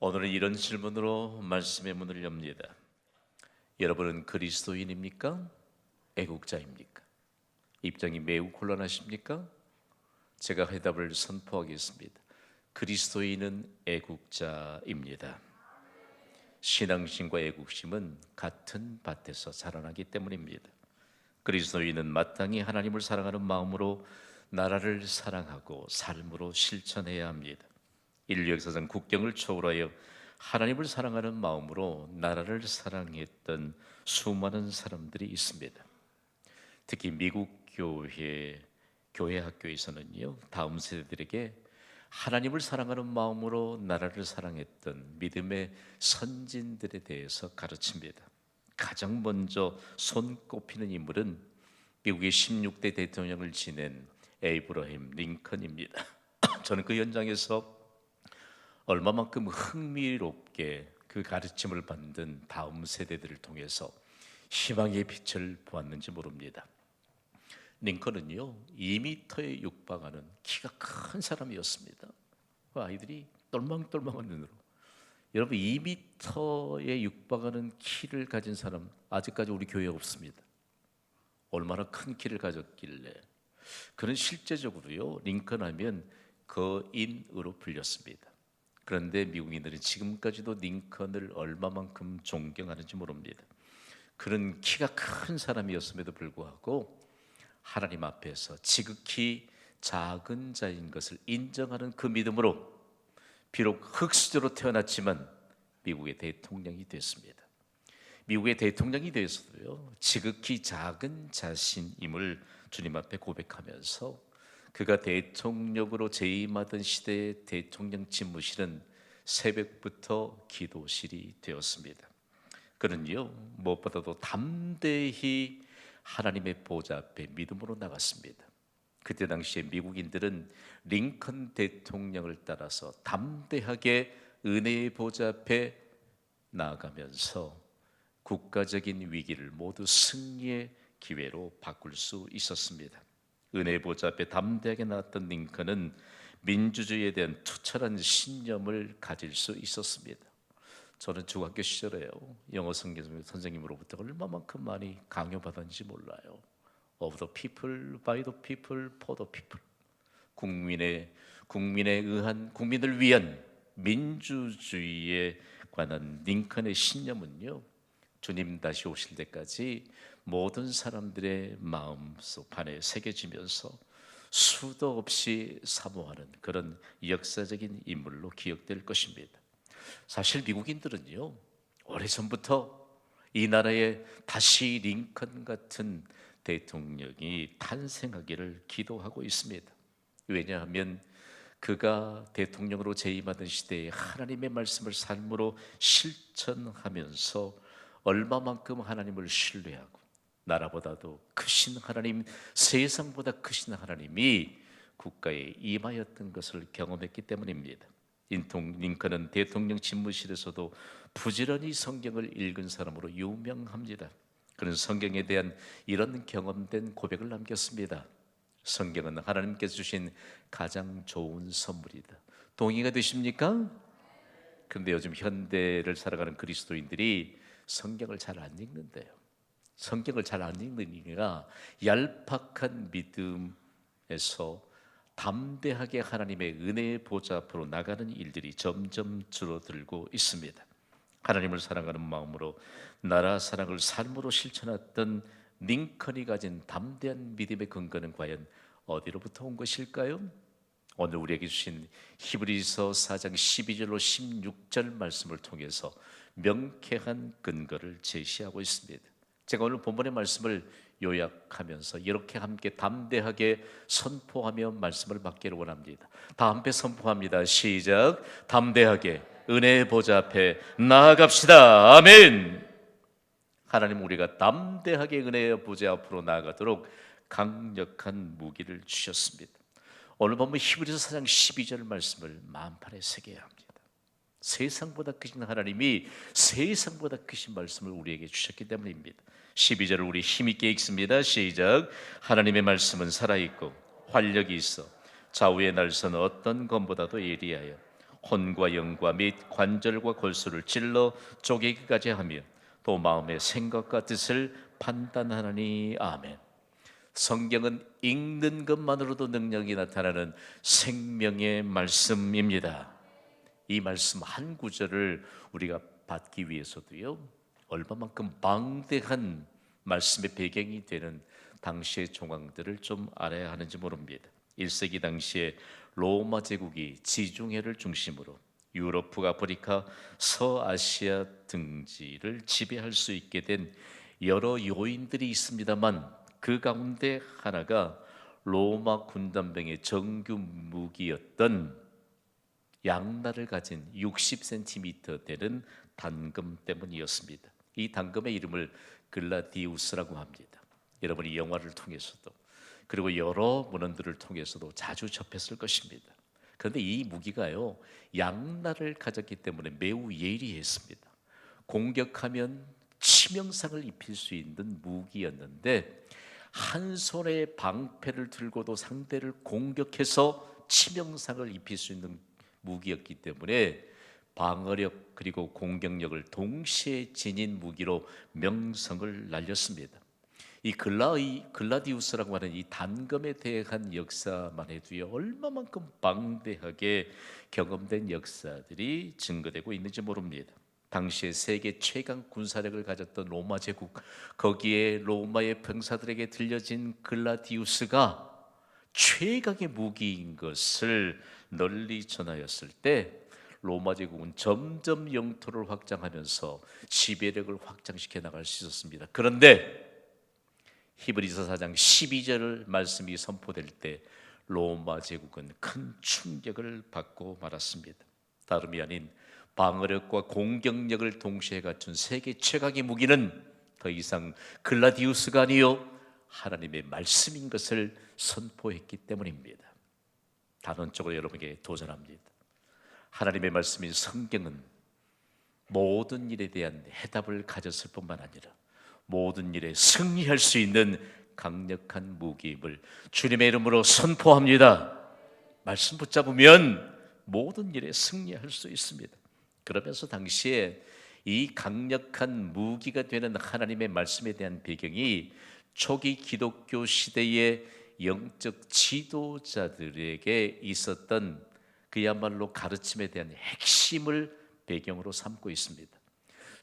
오늘은 이런 질문으로 말씀의 문을 엽니다. 여러분은 그리스도인입니까? 애국자입니까? 입장이 매우 곤란하십니까? 제가 해답을 선포하겠습니다. 그리스도인은 애국자입니다. 신앙심과 애국심은 같은 밭에서 자라나기 때문입니다. 그리스도인은 마땅히 하나님을 사랑하는 마음으로 나라를 사랑하고 삶으로 실천해야 합니다. 인류 역사상 국경을 초월하여 하나님을 사랑하는 마음으로 나라를 사랑했던 수많은 사람들이 있습니다. 특히 미국 교회 학교에서는요, 다음 세대들에게 하나님을 사랑하는 마음으로 나라를 사랑했던 믿음의 선진들에 대해서 가르칩니다. 가장 먼저 손꼽히는 인물은 미국의 16대 대통령을 지낸 에이브러햄 링컨입니다. 저는 그 현장에서 얼마만큼 흥미롭게 그 가르침을 받는 다음 세대들을 통해서 희망의 빛을 보았는지 모릅니다. 링컨은요, 2m에 육박하는 키가 큰 사람이었습니다. 그 아이들이 똘망똘망한 눈으로, 여러분 2m에 육박하는 키를 가진 사람 아직까지 우리 교회에 없습니다. 얼마나 큰 키를 가졌길래. 그는 실제적으로요, 링컨 하면 거인으로 불렸습니다. 그런데 미국인들은 지금까지도 링컨을 얼마만큼 존경하는지 모릅니다. 그는 키가 큰 사람이었음에도 불구하고 하나님 앞에서 지극히 작은 자인 것을 인정하는 그 믿음으로 비록 흙수저로 태어났지만 미국의 대통령이 됐습니다. 미국의 대통령이 되어서도요, 지극히 작은 자신임을 주님 앞에 고백하면서 그가 대통령으로 재임하던 시대의 대통령 집무실은 새벽부터 기도실이 되었습니다. 그는요, 무엇보다도 담대히 하나님의 보좌 앞에 믿음으로 나갔습니다. 그때 당시에 미국인들은 링컨 대통령을 따라서 담대하게 은혜의 보좌 앞에 나아가면서 국가적인 위기를 모두 승리의 기회로 바꿀 수 있었습니다. 은혜의 보좌 앞에 담대하게 나왔던 링컨은 민주주의에 대한 투철한 신념을 가질 수 있었습니다. 저는 중학교 시절에요, 영어 성경 선생님으로부터 얼마만큼 많이 강요받았는지 몰라요. Of the people, by the people, for the people. 국민에 의한, 국민을 위한 민주주의에 관한 링컨의 신념은요, 주님 다시 오실 때까지 모든 사람들의 마음속 안에 새겨지면서 수도 없이 사모하는 그런 역사적인 인물로 기억될 것입니다. 사실 미국인들은요, 오래전부터 이 나라에 다시 링컨 같은 대통령이 탄생하기를 기도하고 있습니다. 왜냐하면 그가 대통령으로 재임하던 시대에 하나님의 말씀을 삶으로 실천하면서 얼마만큼 하나님을 신뢰하고 나라보다도 크신 하나님, 세상보다 크신 하나님이 국가에 임하였던 것을 경험했기 때문입니다. 링컨은 대통령 집무실에서도 부지런히 성경을 읽은 사람으로 유명합니다. 그는 성경에 대한 이런 경험된 고백을 남겼습니다. 성경은 하나님께서 주신 가장 좋은 선물이다. 동의가 되십니까? 그런데 요즘 현대를 살아가는 그리스도인들이 성경을 잘 안 읽는데요. 성경을 잘 안 읽는 이유가 얄팍한 믿음에서 담대하게 하나님의 은혜의 보좌 앞으로 나가는 일들이 점점 줄어들고 있습니다. 하나님을 사랑하는 마음으로 나라 사랑을 삶으로 실천했던 링컨이 가진 담대한 믿음의 근거는 과연 어디로부터 온 것일까요? 오늘 우리에게 주신 히브리서 4장 12절로 16절 말씀을 통해서 명쾌한 근거를 제시하고 있습니다. 제가 오늘 본문의 말씀을 요약하면서 이렇게 함께 담대하게 선포하며 말씀을 받기를 원합니다. 다 함께 선포합니다. 시작. 담대하게 은혜의 보좌 앞에 나아갑시다. 아멘. 하나님, 우리가 담대하게 은혜의 보좌 앞으로 나아가도록 강력한 무기를 주셨습니다. 오늘 보면 히브리서 4장 12절 말씀을 마음판에 새겨야 합니다. 세상보다 크신 하나님이 세상보다 크신 말씀을 우리에게 주셨기 때문입니다. 12절을 우리 힘있게 읽습니다. 시작. 하나님의 말씀은 살아있고 활력이 있어 좌우의 날선 어떤 검보다도 예리하여 혼과 영과 및 관절과 골수를 찔러 쪼개기까지 하며 또 마음의 생각과 뜻을 판단하나니. 아멘. 성경은 읽는 것만으로도 능력이 나타나는 생명의 말씀입니다. 이 말씀 한 구절을 우리가 받기 위해서도요, 얼마만큼 방대한 말씀의 배경이 되는 당시의 정황들을 좀 알아야 하는지 모릅니다. 1세기 당시에 로마 제국이 지중해를 중심으로 유럽, 북아프리카, 서아시아 등지를 지배할 수 있게 된 여러 요인들이 있습니다만, 그 가운데 하나가 로마 군단병의 정규 무기였던 양날을 가진 60cm 되는 단금 때문이었습니다. 이 단금의 이름을 글라디우스라고 합니다. 여러분이 영화를 통해서도 그리고 여러 문헌들을 통해서도 자주 접했을 것입니다. 그런데 이 무기가요, 양날을 가졌기 때문에 매우 예리했습니다. 공격하면 치명상을 입힐 수 있는 무기였는데, 한 손에 방패를 들고도 상대를 공격해서 치명상을 입힐 수 있는 무기였기 때문에 방어력 그리고 공격력을 동시에 지닌 무기로 명성을 날렸습니다. 이 글라디우스라고 하는 이 단검에 대한 역사만 해도요, 얼마만큼 방대하게 경험된 역사들이 증거되고 있는지 모릅니다. 당시에 세계 최강 군사력을 가졌던 로마 제국, 거기에 로마의 병사들에게 들려진 글라디우스가 최강의 무기인 것을 널리 전하였을 때, 로마 제국은 점점 영토를 확장하면서 지배력을 확장시켜 나갈 수 있었습니다. 그런데 히브리서 4장 12절 말씀이 선포될 때 로마 제국은 큰 충격을 받고 말았습니다. 다름이 아닌 방어력과 공격력을 동시에 갖춘 세계 최강의 무기는 더 이상 글라디우스가 아니요 하나님의 말씀인 것을 선포했기 때문입니다. 단언적으로 여러분에게 도전합니다. 하나님의 말씀인 성경은 모든 일에 대한 해답을 가졌을 뿐만 아니라 모든 일에 승리할 수 있는 강력한 무기임을 주님의 이름으로 선포합니다. 말씀 붙잡으면 모든 일에 승리할 수 있습니다. 그러면서 당시에 이 강력한 무기가 되는 하나님의 말씀에 대한 배경이 초기 기독교 시대의 영적 지도자들에게 있었던 그야말로 가르침에 대한 핵심을 배경으로 삼고 있습니다.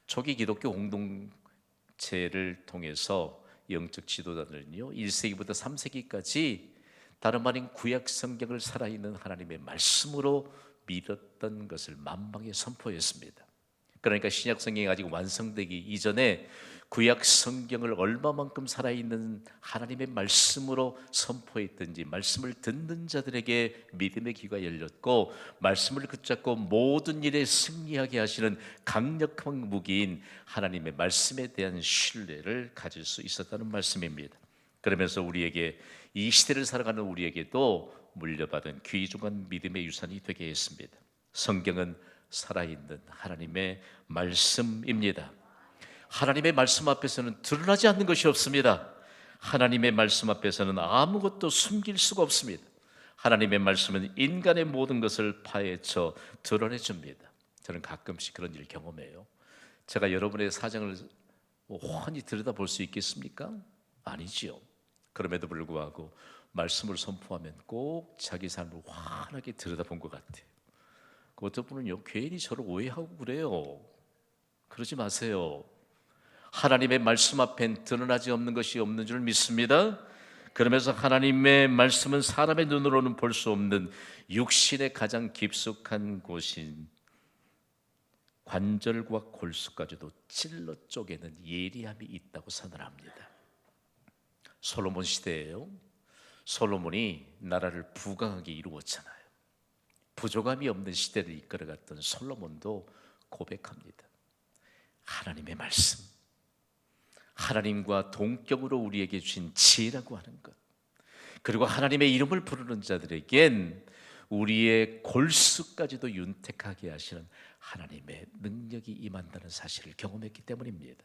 초기 기독교 공동체를 통해서 영적 지도자들은요, 1세기부터 3세기까지 다름 아닌 구약 성경을 살아있는 하나님의 말씀으로 믿었던 것을 만방에 선포했습니다. 그러니까 신약 성경이 아직 완성되기 이전에 구약 성경을 얼마만큼 살아있는 하나님의 말씀으로 선포했든지 말씀을 듣는 자들에게 믿음의 귀가 열렸고, 말씀을 붙잡고 모든 일에 승리하게 하시는 강력한 무기인 하나님의 말씀에 대한 신뢰를 가질 수 있었다는 말씀입니다. 그러면서 우리에게, 이 시대를 살아가는 우리에게도 물려받은 귀중한 믿음의 유산이 되게 했습니다. 성경은 살아있는 하나님의 말씀입니다. 하나님의 말씀 앞에서는 드러나지 않는 것이 없습니다. 하나님의 말씀 앞에서는 아무것도 숨길 수가 없습니다. 하나님의 말씀은 인간의 모든 것을 파헤쳐 드러내줍니다. 저는 가끔씩 그런 일을 경험해요. 제가 여러분의 사정을 훤히 들여다볼 수 있겠습니까? 아니지요. 그럼에도 불구하고 말씀을 선포하면 꼭 자기 삶을 환하게 들여다본 것 같아요. 그 어떤 분은요, 괜히 저를 오해하고 그래요. 그러지 마세요. 하나님의 말씀 앞엔 드러나지 없는 것이 없는 줄 믿습니다. 그러면서 하나님의 말씀은 사람의 눈으로는 볼 수 없는 육신의 가장 깊숙한 곳인 관절과 골수까지도 찔러 쪼개는 예리함이 있다고 선언합니다. 솔로몬 시대예요. 솔로몬이 나라를 부강하게 이루었잖아요. 부족함이 없는 시대를 이끌어갔던 솔로몬도 고백합니다. 하나님의 말씀, 하나님과 동격으로 우리에게 주신 지혜라고 하는 것, 그리고 하나님의 이름을 부르는 자들에겐 우리의 골수까지도 윤택하게 하시는 하나님의 능력이 임한다는 사실을 경험했기 때문입니다.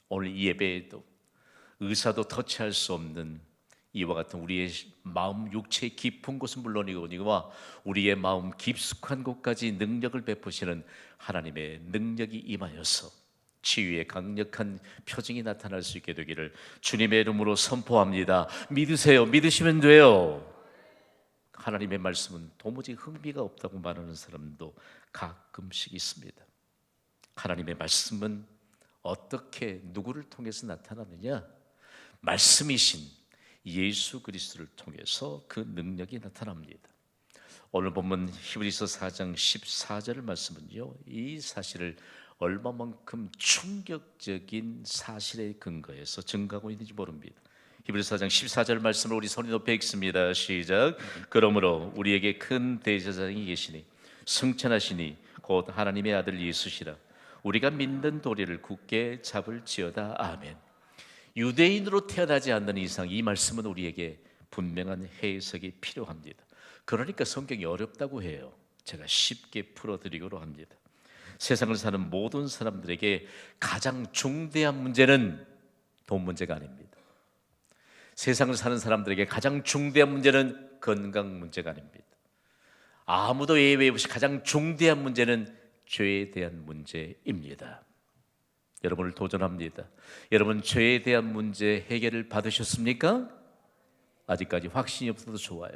오늘 이 예배에도 의사도 터치할 수 없는 이와 같은 우리의 마음 육체의 깊은 곳은 물론이거니와 우리의 마음 깊숙한 곳까지 능력을 베푸시는 하나님의 능력이 임하여서 치유의 강력한 표징이 나타날 수 있게 되기를 주님의 이름으로 선포합니다. 믿으세요. 믿으시면 돼요. 하나님의 말씀은 도무지 흥미가 없다고 말하는 사람도 가끔씩 있습니다. 하나님의 말씀은 어떻게 누구를 통해서 나타나느냐? 말씀이신 예수 그리스도를 통해서 그 능력이 나타납니다. 오늘 본문 히브리서 4장 14절 말씀은요, 이 사실을 얼마만큼 충격적인 사실에 근거해서 증거하고 있는지 모릅니다. 히브리서 4장 14절 말씀을 우리 소리 높여 읽습니다. 시작. 그러므로 우리에게 큰 대제사장이 계시니 승천하시니 곧 하나님의 아들 예수시라. 우리가 믿는 도리를 굳게 잡을지어다. 아멘. 유대인으로 태어나지 않는 이상 이 말씀은 우리에게 분명한 해석이 필요합니다. 그러니까 성경이 어렵다고 해요. 제가 쉽게 풀어드리고로 합니다. 세상을 사는 모든 사람들에게 가장 중대한 문제는 돈 문제가 아닙니다. 세상을 사는 사람들에게 가장 중대한 문제는 건강 문제가 아닙니다. 아무도 예외 없이 가장 중대한 문제는 죄에 대한 문제입니다. 여러분을 도전합니다. 여러분 죄에 대한 문제 해결을 받으셨습니까? 아직까지 확신이 없어도 좋아요.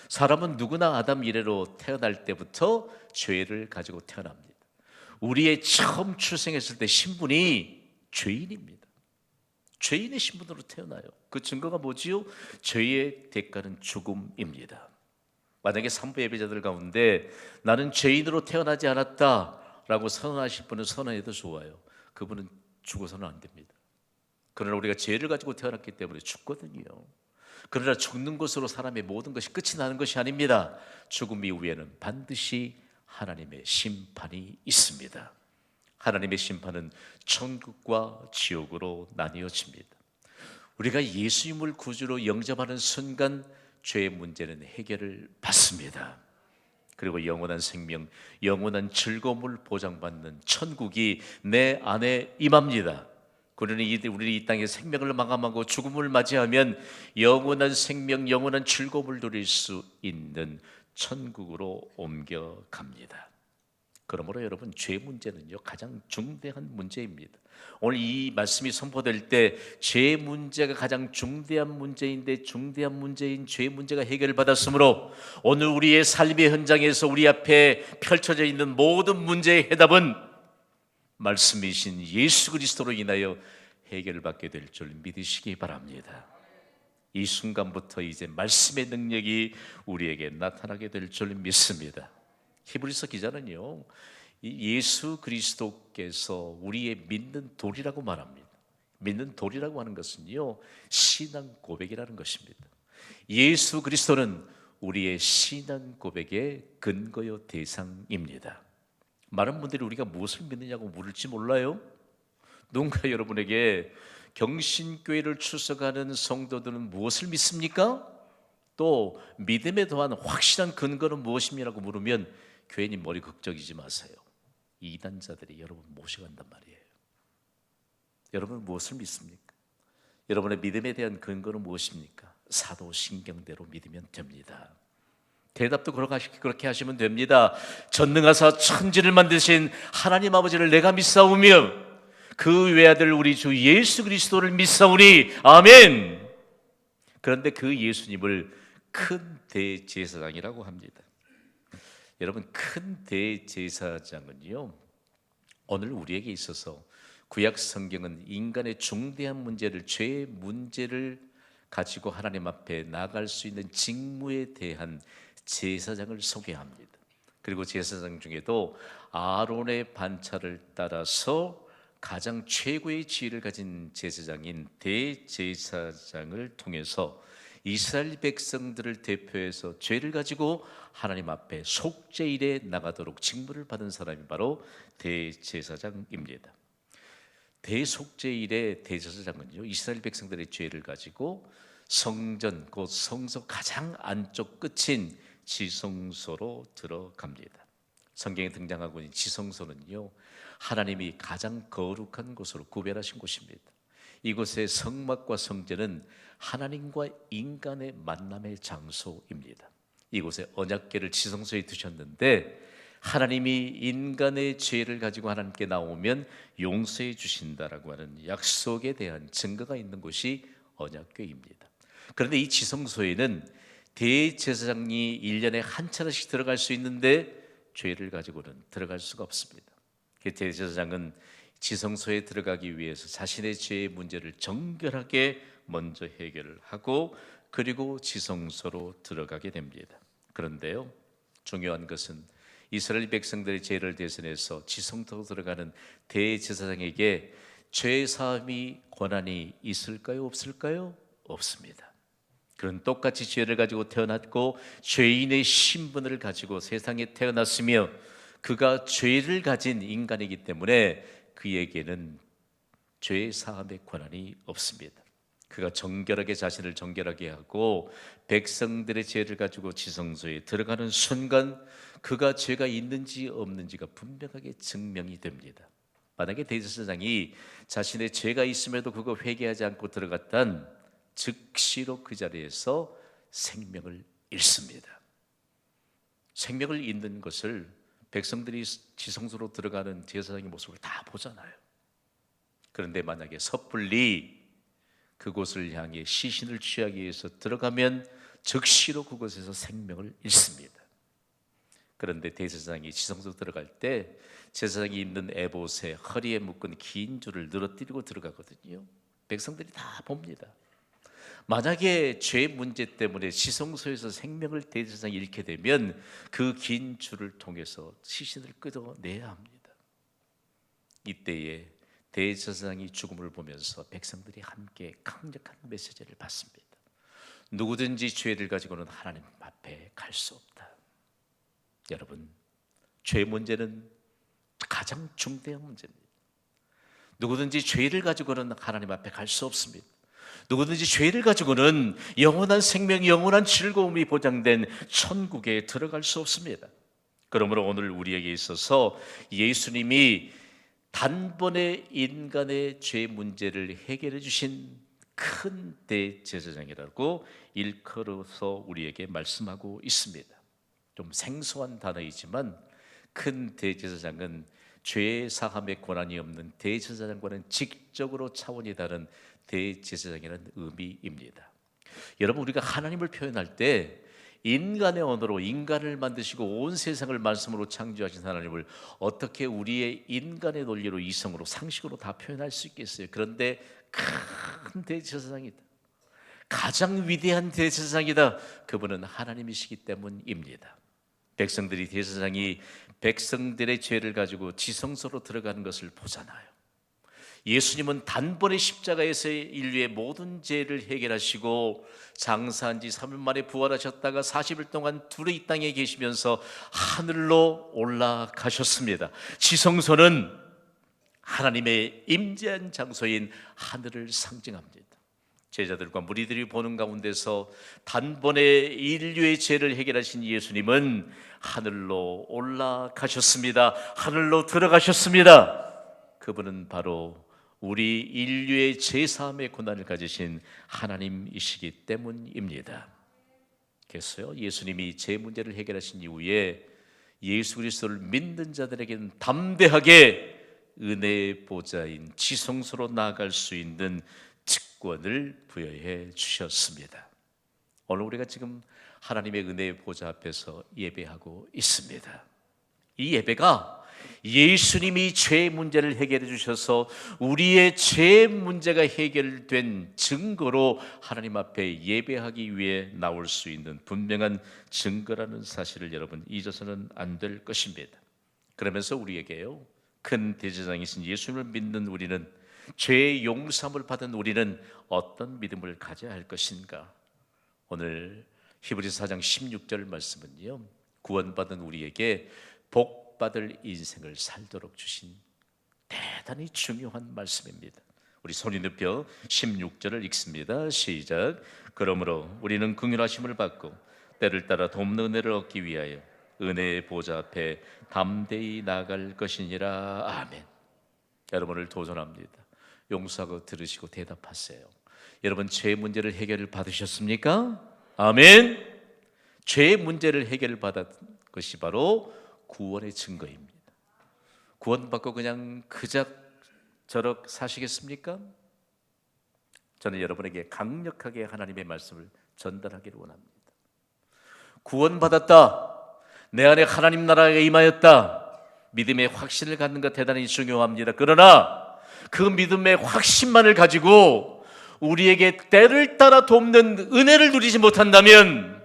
사람은 누구나 아담 이래로 태어날 때부터 죄를 가지고 태어납니다. 우리의 처음 출생했을 때 신분이 죄인입니다. 죄인의 신분으로 태어나요. 그 증거가 뭐지요? 죄의 대가는 죽음입니다. 만약에 산부 예배자들 가운데 나는 죄인으로 태어나지 않았다라고 선언하실 분은 선언해도 좋아요. 그분은 죽어서는 안 됩니다. 그러나 우리가 죄를 가지고 태어났기 때문에 죽거든요. 그러나 죽는 것으로 사람의 모든 것이 끝이 나는 것이 아닙니다. 죽음 이후에는 반드시 하나님의 심판이 있습니다. 하나님의 심판은 천국과 지옥으로 나뉘어집니다. 우리가 예수님을 구주로 영접하는 순간 죄의 문제는 해결을 받습니다. 그리고 영원한 생명, 영원한 즐거움을 보장받는 천국이 내 안에 임합니다. 그러니 우리 이 땅에 생명을 마감하고 죽음을 맞이하면 영원한 생명, 영원한 즐거움을 누릴 수 있는 천국으로 옮겨갑니다. 그러므로 여러분 죄 문제는요 가장 중대한 문제입니다. 오늘 이 말씀이 선포될 때 죄 문제가 가장 중대한 문제인데 중대한 문제인 죄 문제가 해결받았으므로 오늘 우리의 삶의 현장에서 우리 앞에 펼쳐져 있는 모든 문제의 해답은 말씀이신 예수 그리스도로 인하여 해결받게 될 줄 믿으시기 바랍니다. 이 순간부터 이제 말씀의 능력이 우리에게 나타나게 될 줄 믿습니다. 히브리서 기자는요 예수 그리스도께서 우리의 믿는 돌이라고 말합니다. 믿는 돌이라고 하는 것은요 신앙 고백이라는 것입니다. 예수 그리스도는 우리의 신앙 고백의 근거요 대상입니다. 많은 분들이 우리가 무엇을 믿느냐고 물을지 몰라요. 누군가 여러분에게 경신교회를 출석하는 성도들은 무엇을 믿습니까? 또 믿음에 더한 확실한 근거는 무엇입니다라고 물으면 괜히 머리 극적이지 마세요. 이단자들이 여러분 모셔간단 말이에요. 여러분 무엇을 믿습니까? 여러분의 믿음에 대한 근거는 무엇입니까? 사도신경대로 믿으면 됩니다. 대답도 그렇게 하시면 됩니다. 전능하사 천지를 만드신 하나님 아버지를 내가 믿사오며 그 외아들 우리 주 예수 그리스도를 믿사오니 아멘. 그런데 그 예수님을 큰 대제사장이라고 합니다. 여러분 큰 대제사장은요 오늘 우리에게 있어서 구약 성경은 인간의 중대한 문제를 죄의 문제를 가지고 하나님 앞에 나갈 수 있는 직무에 대한 제사장을 소개합니다. 그리고 제사장 중에도 아론의 반차를 따라서 가장 최고의 지위를 가진 제사장인 대제사장을 통해서 이스라엘 백성들을 대표해서 죄를 가지고 하나님 앞에 속죄일에 나가도록 직무를 받은 사람이 바로 대제사장입니다. 대속죄일의 대제사장은요 이스라엘 백성들의 죄를 가지고 성전 곧 성소 가장 안쪽 끝인 지성소로 들어갑니다. 성경에 등장하고 있는 지성소는요 하나님이 가장 거룩한 곳으로 구별하신 곳입니다. 이곳의 성막과 성전은 하나님과 인간의 만남의 장소입니다. 이곳에 언약궤를 지성소에 두셨는데 하나님이 인간의 죄를 가지고 하나님께 나오면 용서해 주신다라고 하는 약속에 대한 증거가 있는 곳이 언약궤입니다. 그런데 이 지성소에는 대제사장이 1년에 한 차례씩 들어갈 수 있는데 죄를 가지고는 들어갈 수가 없습니다. 대제사장은 지성소에 들어가기 위해서 자신의 죄의 문제를 정결하게 먼저 해결을 하고 그리고 지성소로 들어가게 됩니다. 그런데요, 중요한 것은 이스라엘 백성들의 죄를 대신해서 지성소로 들어가는 대제사장에게 죄 사함이 권한이 있을까요? 없을까요? 없습니다. 그는 똑같이 죄를 가지고 태어났고 죄인의 신분을 가지고 세상에 태어났으며 그가 죄를 가진 인간이기 때문에 그에게는 죄 사함의 권한이 없습니다. 그가 정결하게 자신을 정결하게 하고 백성들의 죄를 가지고 지성소에 들어가는 순간 그가 죄가 있는지 없는지가 분명하게 증명이 됩니다. 만약에 대제사장이 자신의 죄가 있음에도 그거 회개하지 않고 들어갔단 즉시로 그 자리에서 생명을 잃습니다. 생명을 잃는 것을 백성들이 지성소로 들어가는 제사장의 모습을 다 보잖아요. 그런데 만약에 섣불리 그곳을 향해 시신을 취하기 위해서 들어가면 즉시로 그곳에서 생명을 잃습니다. 그런데 대제사장이 지성소 들어갈 때 제사장이 입는 에봇에 허리에 묶은 긴 줄을 늘어뜨리고 들어가거든요. 백성들이 다 봅니다. 만약에 죄 문제 때문에 지성소에서 생명을 대제사장이 잃게 되면 그 긴 줄을 통해서 시신을 끄덕내야 합니다. 이때에 대제사장이 죽음을 보면서 백성들이 함께 강력한 메시지를 받습니다. 누구든지 죄를 가지고는 하나님 앞에 갈 수 없다. 여러분, 죄 문제는 가장 중대한 문제입니다. 누구든지 죄를 가지고는 하나님 앞에 갈 수 없습니다. 누구든지 죄를 가지고는 영원한 생명, 영원한 즐거움이 보장된 천국에 들어갈 수 없습니다. 그러므로 오늘 우리에게 있어서 예수님이 단번에 인간의 죄 문제를 해결해 주신 큰 대제사장이라고 일컬어서 우리에게 말씀하고 있습니다. 좀 생소한 단어이지만 큰 대제사장은 죄 사함의 권한이 없는 대제사장과는 직접으로 차원이 다른 대제사장이라는 의미입니다. 여러분, 우리가 하나님을 표현할 때 인간의 언어로 인간을 만드시고 온 세상을 말씀으로 창조하신 하나님을 어떻게 우리의 인간의 논리로 이성으로 상식으로 다 표현할 수 있겠어요? 그런데 큰 대제사장이다, 가장 위대한 대제사장이다, 그분은 하나님이시기 때문입니다. 백성들이 대제사장이 백성들의 죄를 가지고 지성소로 들어가는 것을 보잖아요. 예수님은 단번에 십자가에서 인류의 모든 죄를 해결하시고 장사한 지 3일 만에 부활하셨다가 40일 동안 둘이 이 땅에 계시면서 하늘로 올라가셨습니다. 지성소는 하나님의 임재한 장소인 하늘을 상징합니다. 제자들과 무리들이 보는 가운데서 단번에 인류의 죄를 해결하신 예수님은 하늘로 올라가셨습니다. 하늘로 들어가셨습니다. 그분은 바로 우리 인류의 죄사함의 권한을 가지신 하나님이시기 때문입니다. 그래서요, 예수님이 죄 문제를 해결하신 이후에 예수 그리스도를 믿는 자들에게는 담대하게 은혜의 보좌인 지성소로 나아갈 수 있는 특권을 부여해 주셨습니다. 오늘 우리가 지금 하나님의 은혜의 보좌 앞에서 예배하고 있습니다. 이 예배가 예수님이 죄 문제를 해결해 주셔서 우리의 죄 문제가 해결된 증거로 하나님 앞에 예배하기 위해 나올 수 있는 분명한 증거라는 사실을 여러분 잊어서는 안 될 것입니다. 그러면서 우리에게요, 큰 대제사장이신 예수님을 믿는 우리는, 죄의 용서함을 받은 우리는 어떤 믿음을 가져야 할 것인가? 오늘 히브리서 4장 16절 말씀은요, 구원받은 우리에게 복받을 인생을 살도록 주신 대단히 중요한 말씀입니다. 우리 소리 높여 16절을 읽습니다. 시작. 그러므로 우리는 긍휼하심을 받고 때를 따라 돕는 은혜를 얻기 위하여 은혜의 보좌 앞에 담대히 나아갈 것이니라. 아멘. 여러분을 도전합니다. 용서하고 들으시고 대답하세요. 여러분, 죄 문제를 해결을 받으셨습니까? 아멘. 죄의 문제를 해결받은 것이 바로 구원의 증거입니다. 구원받고 그냥 그작저작 사시겠습니까? 저는 여러분에게 강력하게 하나님의 말씀을 전달하기를 원합니다. 구원받았다, 내 안에 하나님 나라가 임하였다, 믿음의 확신을 갖는 것 대단히 중요합니다. 그러나 그 믿음의 확신만을 가지고 우리에게 때를 따라 돕는 은혜를 누리지 못한다면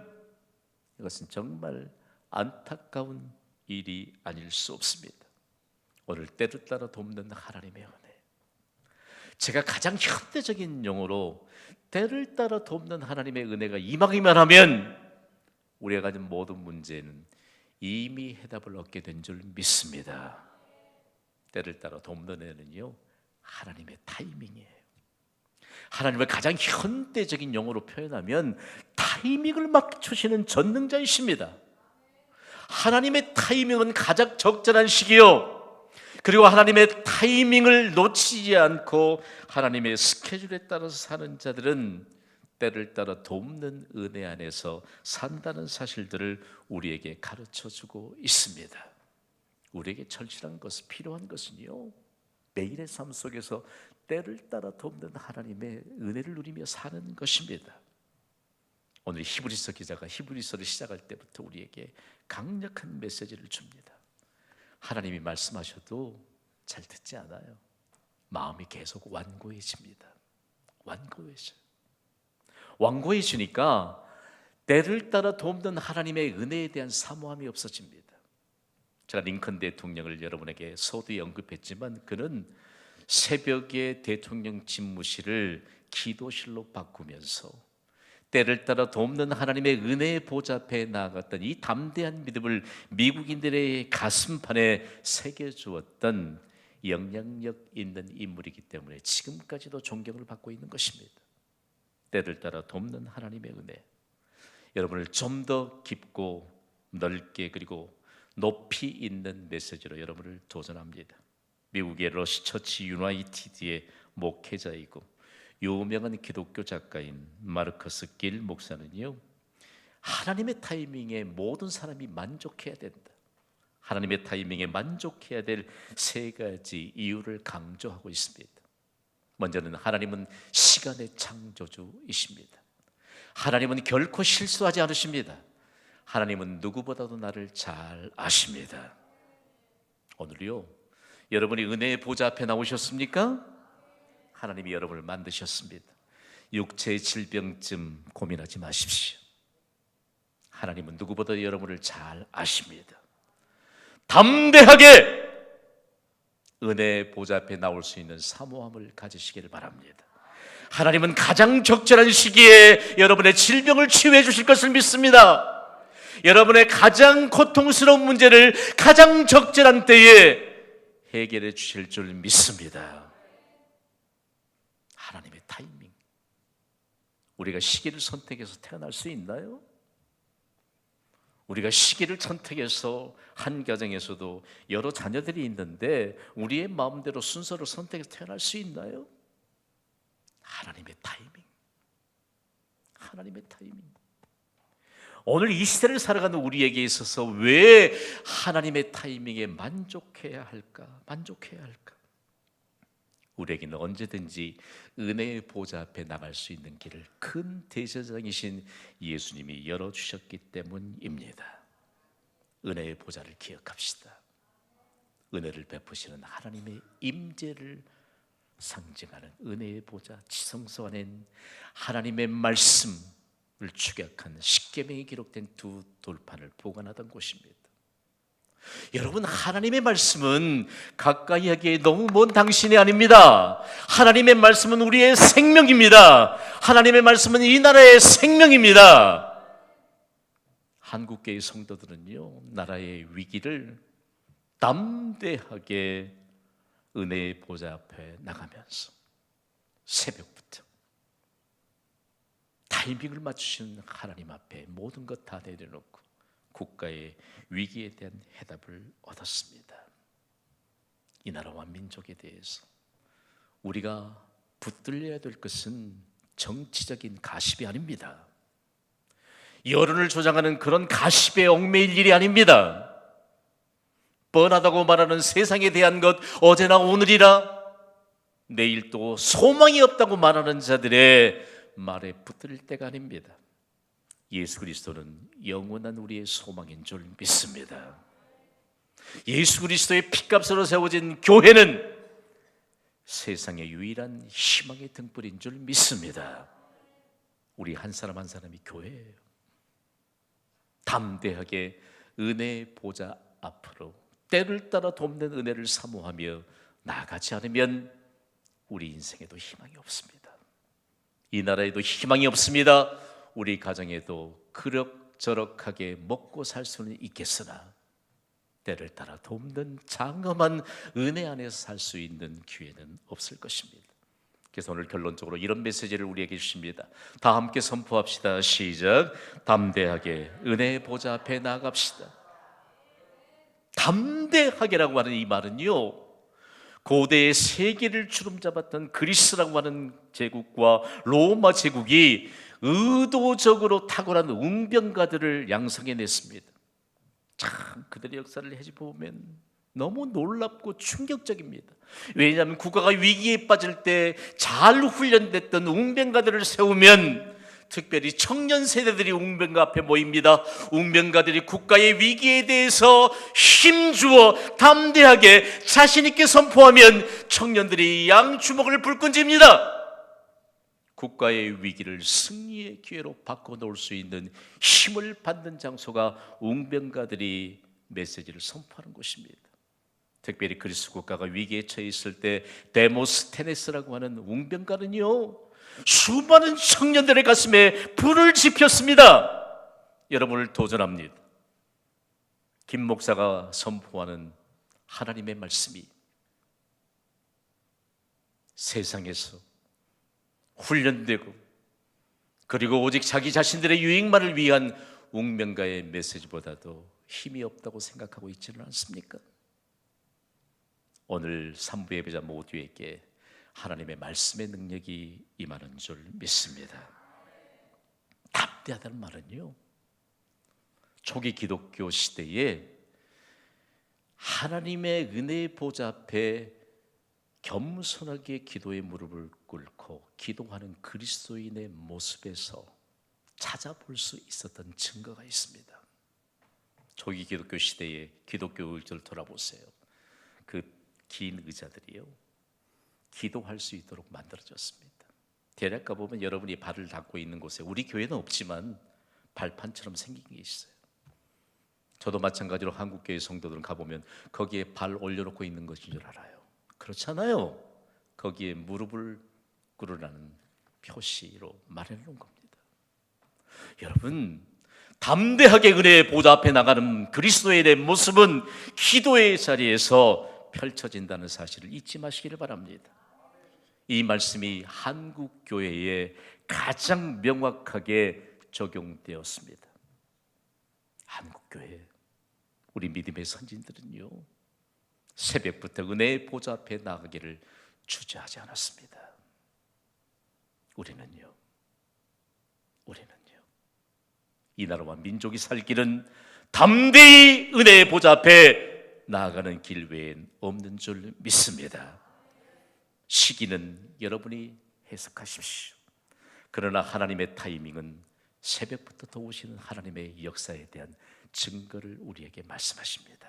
이것은 정말 안타까운 일이 아닐 수 없습니다. 오늘 때를 따라 돕는 하나님의 은혜, 제가 가장 현대적인 용어로 때를 따라 돕는 하나님의 은혜가 임하기만 하면 우리가 가진 모든 문제는 이미 해답을 얻게 된 줄 믿습니다. 때를 따라 돕는 은혜는요, 하나님의 타이밍이에요. 하나님을 가장 현대적인 용어로 표현하면 타이밍을 맞추시는 전능자이십니다. 하나님의 타이밍은 가장 적절한 시기요, 그리고 하나님의 타이밍을 놓치지 않고 하나님의 스케줄에 따라서 사는 자들은 때를 따라 돕는 은혜 안에서 산다는 사실들을 우리에게 가르쳐주고 있습니다. 우리에게 절실한 것은, 필요한 것은요, 매일의 삶 속에서 때를 따라 돕는 하나님의 은혜를 누리며 사는 것입니다. 오늘 히브리서 기자가 히브리서를 시작할 때부터 우리에게 강력한 메시지를 줍니다. 하나님이 말씀하셔도 잘 듣지 않아요. 마음이 계속 완고해집니다. 완고해지니까 때를 따라 돕는 하나님의 은혜에 대한 사모함이 없어집니다. 제가 링컨 대통령을 여러분에게 서두에 언급했지만 그는 새벽에 대통령 집무실을 기도실로 바꾸면서 때를 따라 돕는 하나님의 은혜의 보좌 앞에 나아갔던 이 담대한 믿음을 미국인들의 가슴판에 새겨주었던 영향력 있는 인물이기 때문에 지금까지도 존경을 받고 있는 것입니다. 때를 따라 돕는 하나님의 은혜, 여러분을 좀 더 깊고 넓게 그리고 높이 있는 메시지로 여러분을 도전합니다. 미국의 러시처치 유나이티드의 목회자이고 유명한 기독교 작가인 마르커스 길 목사는요, 하나님의 타이밍에 모든 사람이 만족해야 된다, 하나님의 타이밍에 만족해야 될 세 가지 이유를 강조하고 있습니다. 먼저는 하나님은 시간의 창조주이십니다. 하나님은 결코 실수하지 않으십니다. 하나님은 누구보다도 나를 잘 아십니다. 오늘요, 여러분이 은혜의 보좌 앞에 나오셨습니까? 하나님이 여러분을 만드셨습니다. 육체의 질병쯤 고민하지 마십시오. 하나님은 누구보다 여러분을 잘 아십니다. 담대하게 은혜의 보좌 앞에 나올 수 있는 사모함을 가지시기를 바랍니다. 하나님은 가장 적절한 시기에 여러분의 질병을 치유해 주실 것을 믿습니다. 여러분의 가장 고통스러운 문제를 가장 적절한 때에 해결해 주실 줄 믿습니다. 하나님의 타이밍. 우리가 시기를 선택해서 태어날 수 있나요? 우리가 시기를 선택해서 한 가정에서도 여러 자녀들이 있는데 우리의 마음대로 순서를 선택해서 태어날 수 있나요? 하나님의 타이밍. 하나님의 타이밍. 오늘 이 시대를 살아가는 우리에게 있어서 왜 하나님의 타이밍에 만족해야 할까? 우리에게는 언제든지 은혜의 보좌 앞에 나갈 수 있는 길을 큰 대제사장이신 예수님이 열어주셨기 때문입니다. 은혜의 보좌를 기억합시다. 은혜를 베푸시는 하나님의 임재를 상징하는 은혜의 보좌, 지성소 안엔 하나님의 말씀을 축약한 십계명이 기록된 두 돌판을 보관하던 곳입니다. 여러분, 하나님의 말씀은 가까이 하기에 너무 먼 당신이 아닙니다. 하나님의 말씀은 우리의 생명입니다. 하나님의 말씀은 이 나라의 생명입니다. 한국교회 성도들은요, 나라의 위기를 담대하게 은혜의 보좌 앞에 나가면서 새벽부터 타이밍을 맞추시는 하나님 앞에 모든 것 다 내려놓고 국가의 위기에 대한 해답을 얻었습니다. 이 나라와 민족에 대해서 우리가 붙들려야 될 것은 정치적인 가십이 아닙니다. 여론을 조장하는 그런 가십에 얽매일 일이 아닙니다. 뻔하다고 말하는 세상에 대한 것, 어제나 오늘이라, 내일 또 소망이 없다고 말하는 자들의 말에 붙들 때가 아닙니다. 예수 그리스도는 영원한 우리의 소망인 줄 믿습니다. 예수 그리스도의 피값으로 세워진 교회는 세상의 유일한 희망의 등불인 줄 믿습니다. 우리 한 사람 한 사람이 교회예요. 담대하게 은혜의 보좌 앞으로 때를 따라 돕는 은혜를 사모하며 나아가지 않으면 우리 인생에도 희망이 없습니다. 이 나라에도 희망이 없습니다. 우리 가정에도 그럭저럭하게 먹고 살 수는 있겠으나 때를 따라 돕는 장엄한 은혜 안에서 살 수 있는 기회는 없을 것입니다. 그래서 오늘 결론적으로 이런 메시지를 우리에게 주십니다. 다 함께 선포합시다. 시작. 담대하게 은혜의 보좌 앞에 나아갑시다. 담대하게라고 하는 이 말은요, 고대의 세계를 주름잡았던 그리스라고 하는 제국과 로마 제국이 의도적으로 탁월한 웅병가들을 양성해냈습니다. 참 그들의 역사를 헤집어보면 너무 놀랍고 충격적입니다. 왜냐하면 국가가 위기에 빠질 때 잘 훈련됐던 웅병가들을 세우면 특별히 청년 세대들이 웅병가 앞에 모입니다. 웅병가들이 국가의 위기에 대해서 힘주어 담대하게 자신 있게 선포하면 청년들이 양주먹을 불끈 쥡니다. 국가의 위기를 승리의 기회로 바꿔놓을 수 있는 힘을 받는 장소가 웅병가들이 메시지를 선포하는 곳입니다. 특별히 그리스 국가가 위기에 처해 있을 때 데모스테네스라고 하는 웅병가는요, 수많은 청년들의 가슴에 불을 지폈습니다. 여러분을 도전합니다. 김 목사가 선포하는 하나님의 말씀이 세상에서 훈련되고 그리고 오직 자기 자신들의 유익만을 위한 웅명가의 메시지보다도 힘이 없다고 생각하고 있지는 않습니까? 오늘 3부 예배자 모두에게 하나님의 말씀의 능력이 임하는 줄 믿습니다. 담대하다는 말은요, 초기 기독교 시대에 하나님의 은혜의 보좌 앞에 겸손하게 기도의 무릎을 꿇고 기도하는 그리스도인의 모습에서 찾아볼 수 있었던 증거가 있습니다. 초기 기독교 시대의 기독교 의자를 돌아보세요. 그 긴 의자들이요, 기도할 수 있도록 만들어졌습니다. 대략 가보면 여러분이 발을 닦고 있는 곳에, 우리 교회는 없지만 발판처럼 생긴 게 있어요. 저도 마찬가지로 한국교회 성도들은 가보면 거기에 발 올려놓고 있는 것인 줄 알아요. 그렇잖아요. 거기에 무릎을 꿇으라는 표시로 마련해놓은 겁니다. 여러분, 담대하게 은혜의 보좌 앞에 나가는 그리스도인의 모습은 기도의 자리에서 펼쳐진다는 사실을 잊지 마시기를 바랍니다. 이 말씀이 한국 교회에 가장 명확하게 적용되었습니다. 한국 교회, 우리 믿음의 선진들은요, 새벽부터 은혜의 보좌 앞에 나가기를 주저하지 않았습니다. 우리는요, 이 나라와 민족이 살 길은 담대히 은혜의 보좌 앞에 나아가는 길 외엔 없는 줄 믿습니다. 시기는 여러분이 해석하십시오. 그러나 하나님의 타이밍은 새벽부터 도우시는 하나님의 역사에 대한 증거를 우리에게 말씀하십니다.